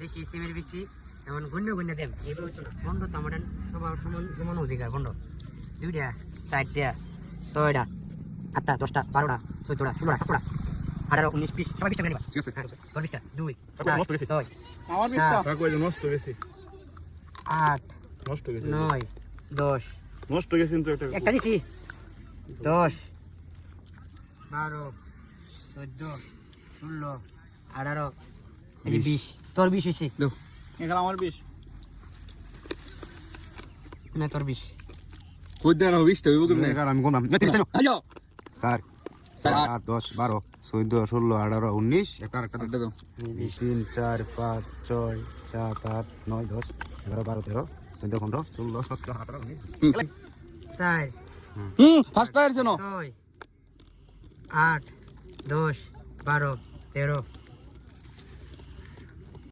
দেশি সিমের বিচি এমন গুণ্য দেব এইভাবে হচ্ছে না বন্ধ তো আমাদের সবার সমান অধিকার বন্ধ 2টা 4টা 6টা 8টা 10টা 12টা 14টা 16টা 17টা 18 19 20 সবাই 20 টাকা নিবা ঠিক আছে 20টা 2 নষ্ট গেছে 6 আমার 20টা কাকু নষ্ট গেছে 8 নষ্ট গেছে 9 10 নষ্ট গেছে কিন্তু একটা দিছি 10 12 14 16 18 এই 20 তোর 20 হইছে দাও এখানে আমার 20 না তোর 20 কই দেন 20টা হইব কেমনে আমি গুনলাম 30টা নাও আইও 4 8 10 12 14 16 18 19 একটা আরেকটা একটা দাও 3 4 5 6 7 8 9 10 11 12 13 14 15 16 17 18 19 4 ফার্স্ট টায়ার যেন 6 8 10 12 13